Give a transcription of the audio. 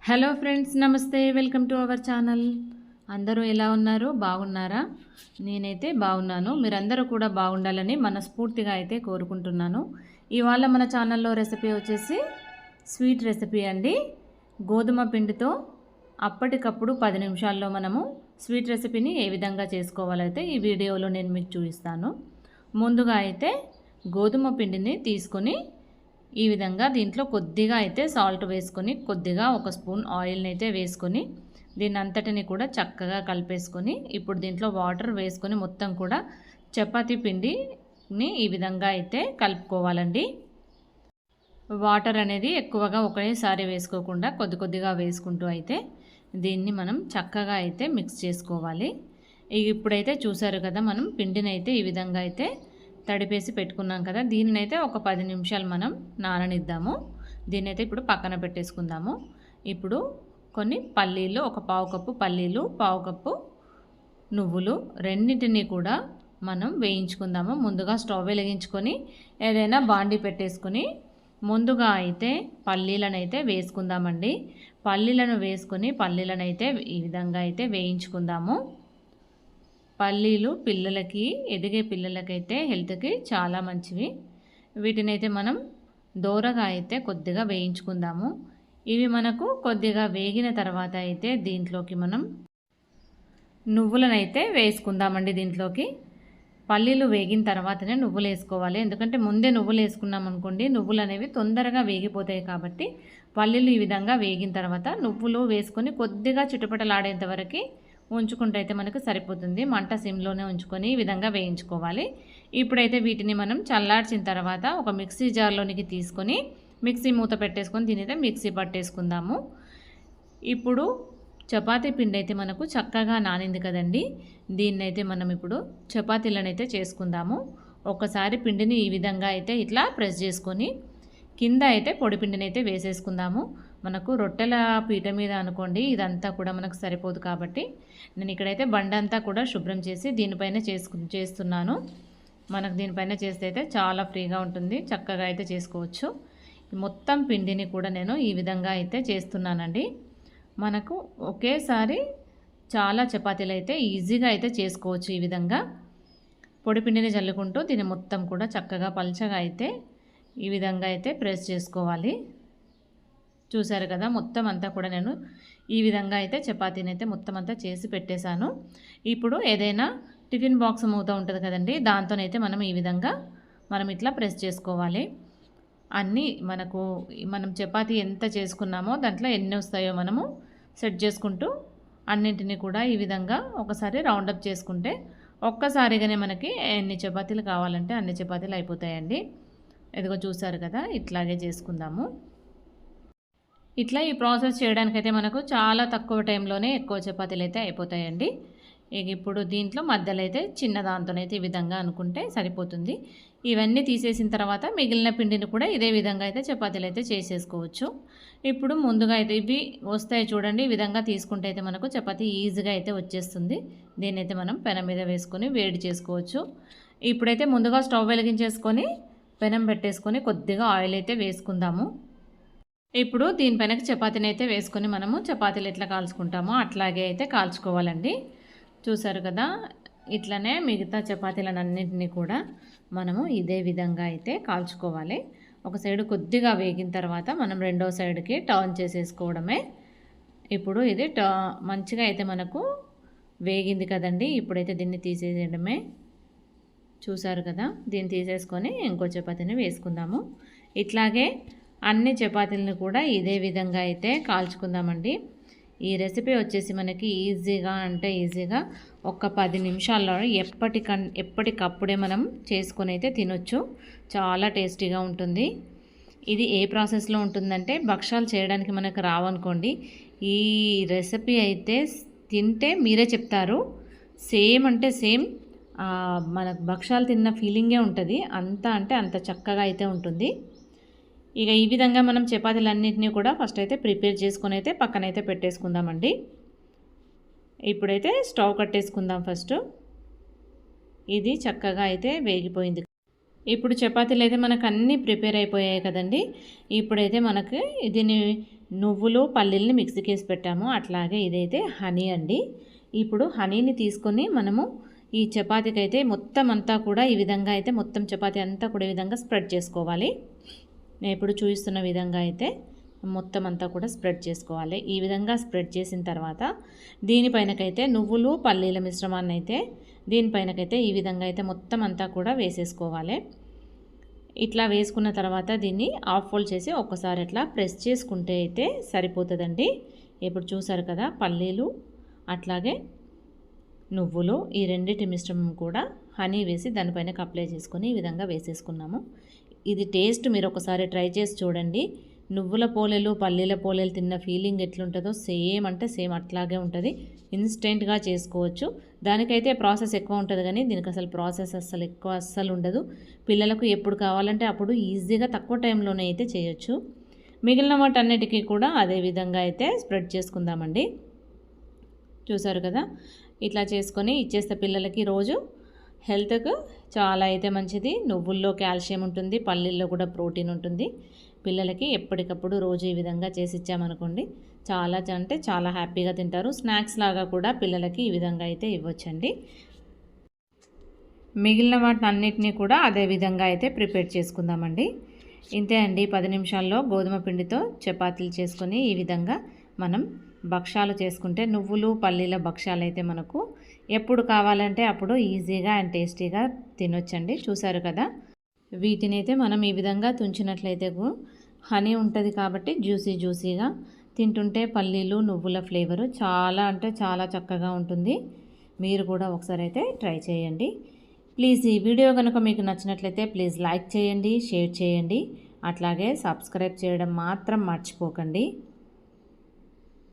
Hello friends, నమస్తే. Welcome to our channel. అందరూ ఎలా ఉన్నారు? బాగున్నారా? నేనైతే బాగున్నాను. మీరందరూ కూడా బాగుండాలని మనస్ఫూర్తిగా అయితే కోరుకుంటున్నాను. ఇవాళ మన ఛానల్లో రెసిపీ వచ్చేసి స్వీట్ రెసిపీ అండి. గోధుమ పిండితో అప్పటికప్పుడు 10 నిమిషాల్లో మనము స్వీట్ రెసిపీని ఏ విధంగా చేసుకోవాలైతే ఈ వీడియోలో నేను మీకు చూపిస్తాను. ముందుగా అయితే గోధుమ పిండిని తీసుకొని ఈ విధంగా దీంట్లో కొద్దిగా అయితే సాల్ట్ వేసుకొని, కొద్దిగా ఒక స్పూన్ ఆయిల్ని అయితే వేసుకొని దీన్ని అంతటిని కూడా చక్కగా కలిపేసుకొని, ఇప్పుడు దీంట్లో వాటర్ వేసుకొని మొత్తం కూడా చపాతీ పిండిని ఈ విధంగా అయితే కలుపుకోవాలండి. వాటర్ అనేది ఎక్కువగా ఒకేసారి వేసుకోకుండా కొద్ది కొద్దిగా వేసుకుంటూ అయితే దీన్ని మనం చక్కగా అయితే మిక్స్ చేసుకోవాలి. ఇప్పుడైతే చూసారు కదా, మనం పిండిని అయితే ఈ విధంగా అయితే తడిపేసి పెట్టుకున్నాం కదా, దీనినైతే ఒక 10 నిమిషాలు మనం నాననిద్దాము. దీన్నైతే ఇప్పుడు పక్కన పెట్టేసుకుందాము. ఇప్పుడు కొన్ని పల్లీలు, ఒక పావు కప్పు పల్లీలు, పావు కప్పు నువ్వులు, రెండింటినీ కూడా మనం వేయించుకుందాము. ముందుగా స్టవ్ వెలిగించుకొని ఏదైనా బాండీ పెట్టేసుకొని ముందుగా అయితే పల్లీలను అయితే వేసుకుందామండి. పల్లీలను వేసుకొని పల్లీలను అయితే ఈ విధంగా అయితే వేయించుకుందాము. పల్లీలు పిల్లలకి, ఎదిగే పిల్లలకైతే హెల్త్కి చాలా మంచివి. వీటినైతే మనం దోరగా అయితే కొద్దిగా వేయించుకుందాము. ఇవి మనకు కొద్దిగా వేగిన తర్వాత అయితే దీంట్లోకి మనం నువ్వులనైతే వేసుకుందామండి. దీంట్లోకి పల్లీలు వేగిన తర్వాతనే నువ్వులు వేసుకోవాలి. ఎందుకంటే ముందే నువ్వులు వేసుకున్నాం అనుకోండి, నువ్వులు అనేవి తొందరగా వేగిపోతాయి. కాబట్టి పల్లీలు ఈ విధంగా వేగిన తర్వాత నువ్వులు వేసుకొని కొద్దిగా చిటపటలాడేంత వరకు ఉంచుకుంటే అయితే మనకు సరిపోతుంది. మంట సిమ్లోనే ఉంచుకొని ఈ విధంగా వేయించుకోవాలి. ఇప్పుడైతే వీటిని మనం చల్లార్చిన తర్వాత ఒక మిక్సీ జార్లోనికి తీసుకొని మిక్సీ మూత పెట్టేసుకొని దీని అయితే మిక్సీ పట్టేసుకుందాము. ఇప్పుడు చపాతీ పిండి అయితే మనకు చక్కగా నానింది కదండి, దీన్నైతే మనం ఇప్పుడు చపాతీలను అయితే చేసుకుందాము. ఒకసారి పిండిని ఈ విధంగా అయితే ఇట్లా ప్రెస్ చేసుకొని కింద అయితే పొడి పిండిని అయితే వేసేసుకుందాము. మనకు రొట్టెల పీట మీద అనుకోండి, ఇదంతా కూడా మనకు సరిపోదు. కాబట్టి నేను ఇక్కడైతే బండంతా కూడా శుభ్రం చేసి దీనిపైన చేస్తున్నాను. మనకు దీనిపైన చేస్తే అయితే చాలా ఫ్రీగా ఉంటుంది, చక్కగా అయితే చేసుకోవచ్చు. మొత్తం పిండిని కూడా నేను ఈ విధంగా అయితే చేస్తున్నానండి. మనకు ఒకేసారి చాలా చపాతీలు అయితే ఈజీగా అయితే చేసుకోవచ్చు. ఈ విధంగా పొడి పిండిని జల్లుకుంటూ దీన్ని మొత్తం కూడా చక్కగా పల్చగా అయితే ఈ విధంగా అయితే ప్రెస్ చేసుకోవాలి. చూసారు కదా, మొత్తం అంతా కూడా నేను ఈ విధంగా అయితే చపాతీని అయితే మొత్తం అంతా చేసి పెట్టేశాను. ఇప్పుడు ఏదైనా టిఫిన్ బాక్స్ మూత ఉంటుంది కదండి, దాంతోనైతే మనం ఈ విధంగా మనం ఇట్లా ప్రెస్ చేసుకోవాలి. అన్నీ మనం చపాతీ ఎంత చేసుకున్నామో దాంట్లో ఎన్ని వస్తాయో మనము సెట్ చేసుకుంటూ అన్నింటినీ కూడా ఈ విధంగా ఒకసారి రౌండప్ చేసుకుంటే ఒక్కసారిగానే మనకి ఎన్ని చపాతీలు కావాలంటే అన్ని చపాతీలు అయిపోతాయండి. ఇదిగో చూసారు కదా, ఇట్లాగే చేసుకుందాము. ఇట్లా ఈ ప్రాసెస్ చేయడానికైతే మనకు చాలా తక్కువ టైంలోనే ఎక్కువ చపాతీలు అయితే అయిపోతాయండి. ఇప్పుడు దీంట్లో మధ్యలో అయితే చిన్న దాంతోనైతే ఈ విధంగా అనుకుంటే సరిపోతుంది. ఇవన్నీ తీసేసిన తర్వాత మిగిలిన పిండిని కూడా ఇదే విధంగా అయితే చపాతీలు అయితే చేసేసుకోవచ్చు. ఇప్పుడు ముందుగా అయితే ఇవి వస్తాయి చూడండి, ఈ విధంగా తీసుకుంటే అయితే మనకు చపాతీ ఈజీగా అయితే వచ్చేస్తుంది. దీన్ని అయితే మనం పెనం మీద వేసుకొని వేడి చేసుకోవచ్చు. ఇప్పుడైతే ముందుగా స్టవ్ వెలిగించేసుకొని పెనం పెట్టేసుకొని కొద్దిగా ఆయిల్ అయితే వేసుకుందాము. ఇప్పుడు దీనిపైన చపాతీని అయితే వేసుకొని మనము చపాతీలు ఎట్లా కాల్చుకుంటామో అట్లాగే అయితే కాల్చుకోవాలండి. చూసారు కదా, ఇట్లనే మిగతా చపాతీలన్నింటినీ కూడా మనము ఇదే విధంగా అయితే కాల్చుకోవాలి. ఒక సైడు కొద్దిగా వేగిన తర్వాత మనం రెండో సైడ్కి టర్న్ చేసేసుకోవడమే. ఇప్పుడు ఇది మంచిగా అయితే మనకు వేగింది కదండి, ఇప్పుడైతే దీన్ని తీసేయడమే. చూసారు కదా, దీన్ని తీసేసుకొని ఇంకో చపాతీని వేసుకుందాము. ఇట్లాగే అన్ని చపాతీలను కూడా ఇదే విధంగా అయితే కాల్చుకుందామండి. ఈ రెసిపీ వచ్చేసి మనకి ఈజీగా ఒక 10 నిమిషాల్లో ఎప్పటికప్పుడే మనం చేసుకొని అయితే తినొచ్చు. చాలా టేస్టీగా ఉంటుంది. ఇది ఏ ప్రాసెస్లో ఉంటుందంటే, భక్షాలు చేయడానికి మనకు రావనుకోండి, ఈ రెసిపీ అయితే తింటే మీరే చెప్తారు, సేమ్ అంటే సేమ్ మనకు భక్షాలు తిన్న ఫీలింగే ఉంటుంది. అంత చక్కగా అయితే ఉంటుంది. ఇక ఈ విధంగా మనం చపాతీలన్నింటినీ కూడా ఫస్ట్ అయితే ప్రిపేర్ చేసుకొని అయితే పక్కనైతే పెట్టేసుకుందామండి. ఇప్పుడైతే స్టవ్ కట్టేసుకుందాం. ఫస్ట్ ఇది చక్కగా అయితే వేగిపోయింది. ఇప్పుడు చపాతీలు అయితే మనకు అన్నీ ప్రిపేర్ అయిపోయాయి కదండి. ఇప్పుడైతే మనకి దీన్ని నువ్వులు పల్లీలని మిక్సీకి వేసి పెట్టాము. అట్లాగే ఇదైతే హనీ అండి. ఇప్పుడు హనీని తీసుకొని మనము ఈ చపాతీకి అయితే మొత్తం అంతా కూడా ఈ విధంగా అయితే మొత్తం చపాతీ అంతా కూడా ఈ విధంగా స్ప్రెడ్ చేసుకోవాలి. నేను ఇప్పుడు చూపిస్తున్న విధంగా అయితే మొత్తం అంతా కూడా స్ప్రెడ్ చేసుకోవాలి. ఈ విధంగా స్ప్రెడ్ చేసిన తర్వాత దీనిపైనకైతే నువ్వులు పల్లీల మిశ్రమాన్ని అయితే దీనిపైనకైతే ఈ విధంగా అయితే మొత్తం అంతా కూడా వేసేసుకోవాలి. ఇట్లా వేసుకున్న తర్వాత దీన్ని హాఫ్ ఫోల్డ్ చేసి ఒక్కసారి అట్లా ప్రెస్ చేసుకుంటే అయితే సరిపోతుందండి. ఇప్పుడు చూసారు కదా, పల్లీలు అట్లాగే నువ్వులు ఈ రెండిటి మిశ్రమం కూడా హనీ వేసి దానిపైన అప్లై చేసుకొని ఈ విధంగా వేసేసుకున్నాము. ఇది టేస్ట్ మీరు ఒకసారి ట్రై చేసి చూడండి. నువ్వుల పోలేలు పల్లీల పోలేలు తిన్న ఫీలింగ్ ఎట్లుంటుందో సేమ్ అంటే సేమ్ అట్లాగే ఉంటుంది. ఇన్స్టెంట్గా చేసుకోవచ్చు. దానికైతే ప్రాసెస్ ఎక్కువ ఉంటుంది కానీ దీనికి అసలు ప్రాసెస్ అస్సలు ఉండదు. పిల్లలకు ఎప్పుడు కావాలంటే అప్పుడు ఈజీగా తక్కువ టైంలోనే అయితే చేయొచ్చు. మిగిలిన వాటన్నిటికీ కూడా అదే విధంగా అయితే స్ప్రెడ్ చేసుకుందామండి. చూసారు కదా, ఇట్లా చేసుకొని ఇచ్చేస్తే పిల్లలకి రోజు హెల్త్కు చాలా అయితే మంచిది. నువ్వుల్లో కాల్షియం ఉంటుంది, పల్లీల్లో కూడా ప్రోటీన్ ఉంటుంది. పిల్లలకి ఎప్పటికప్పుడు రోజు ఈ విధంగా చేసి ఇచ్చామనుకోండి చాలా అంటే చాలా హ్యాపీగా తింటారు. స్నాక్స్ లాగా కూడా పిల్లలకి ఈ విధంగా అయితే ఇవ్వచ్చండి. మిగిలిన వాటిని అన్నిటినీ కూడా అదే విధంగా అయితే ప్రిపేర్ చేసుకుందామండి. ఇంతే అండి, 10 నిమిషాల్లో గోధుమ పిండితో చపాతీలు చేసుకొని ఈ విధంగా మనం భక్షాలు చేసుకుంటే నువ్వులు పల్లీల భక్షాలు అయితే మనకు ఎప్పుడు కావాలంటే అప్పుడు ఈజీగా అండ్ టేస్టీగా తినొచ్చండి. చూసారు కదా, వీటిని అయితే మనం ఈ విధంగా తుంచినట్లయితే హనీ ఉంటుంది కాబట్టి జ్యూసీగా తింటుంటే పల్లీలు నువ్వుల ఫ్లేవరు చాలా అంటే చాలా చక్కగా ఉంటుంది. మీరు కూడా ఒకసారి అయితే ట్రై చేయండి. ప్లీజ్ ఈ వీడియో కనుక మీకు నచ్చినట్లయితే ప్లీజ్ లైక్ చేయండి, షేర్ చేయండి, అట్లాగే సబ్స్క్రైబ్ చేయడం మాత్రం మర్చిపోకండి.